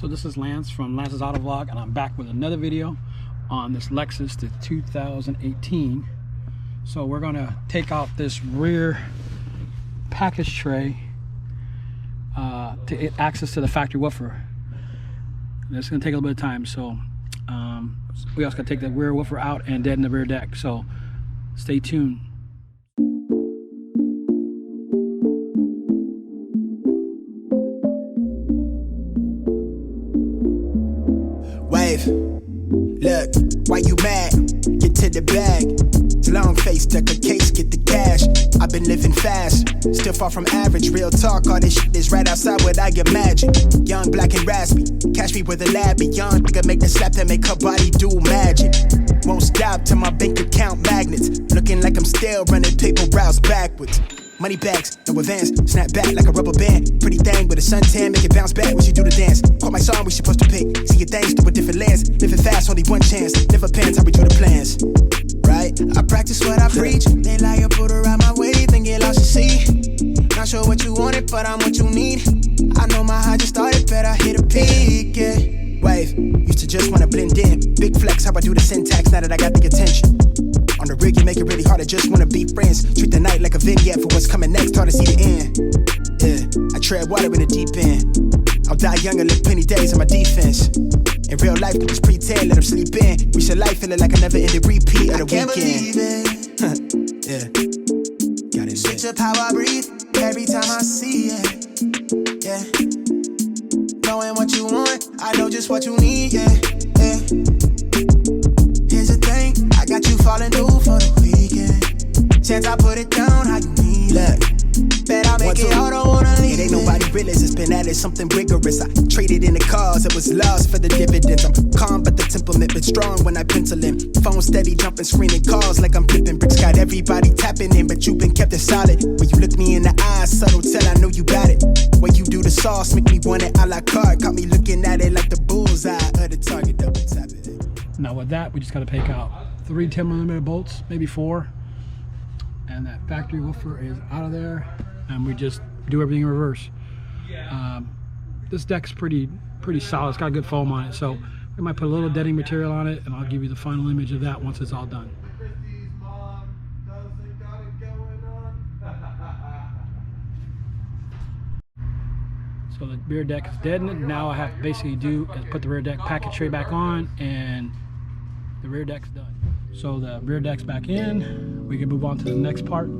So this is Lance from Lance's Auto Vlog, and I'm back with another video on this Lexus, the 2018. So we're gonna take out this rear package tray to get access to the factory woofer. And it's gonna take a little bit of time, so we also gotta take the rear woofer out and deaden the rear deck. So stay tuned. Wave, look, why you mad? Get to the bag. Long face, duck a case, get the cash. I've been living fast, still far from average. Real talk, all this shit is right outside what I imagine. Young, black and raspy, catch me with a lab. Young nigga make the slap that make her body do magic. Won't stop till my bank account magnets. Looking like I'm still running paper routes backwards. Money bags, no advance, snap back like a rubber band. Pretty thing with a suntan, make it bounce back when you do the dance. Caught my song, we supposed to pick. See your things through a different lens. Living fast, only one chance. Never pants, how we do the plans. Right? I practice what I preach. They lie, put her out my way, then get lost to sea. Not sure what you wanted, but I'm what you need. I know my high just started, better hit a peak, yeah. Wave, used to just wanna blend in. Big flex, how I do the syntax now that I got the attention. On the rig, you make it really hard, I just wanna be friends. Treat the night like a vignette for what's coming next, hard to see the end. Yeah, I tread water in the deep end. I'll die young and live plenty days on my defense. In real life, could just pretend, let them sleep in. Reach a life feeling like a never-ending repeat of the weekend. I can't believe it. Yeah, got it. Switch up how I breathe every time I see it. Yeah, knowing what you want, I know just what you need. Yeah, yeah. Here's the thing, I got you falling due for the weekend. Chance I put it down, how you need it. Bet I make it, I don't wanna leave it. Ain't nobody realist, it's been added something rigorous. I traded in the cars, it was lost for the dividends. I'm calm but the temperament, but strong when I pencil in. Phone steady jumping, screaming calls like I'm flipping bricks. Got everybody tapping in, but you been kept it solid. When you look me in the eyes, subtle tell I know you got it. When you do the sauce, make me want it a la carte. Caught me looking at it like the bullseye of the target, double tap it. Now with that, we just gotta take out 3 10mm bolts, maybe 4. And that factory woofer is out of there, and we just do everything in reverse. This deck's pretty solid. It's got a good foam on it, so we might put a little deadening material on it, and I'll give you the final image of that once it's all done. So the rear deck is deadened. Now I have to basically do is put the rear deck package tray back on, and the rear deck's done. So the rear deck's back in. We can move on to the next part.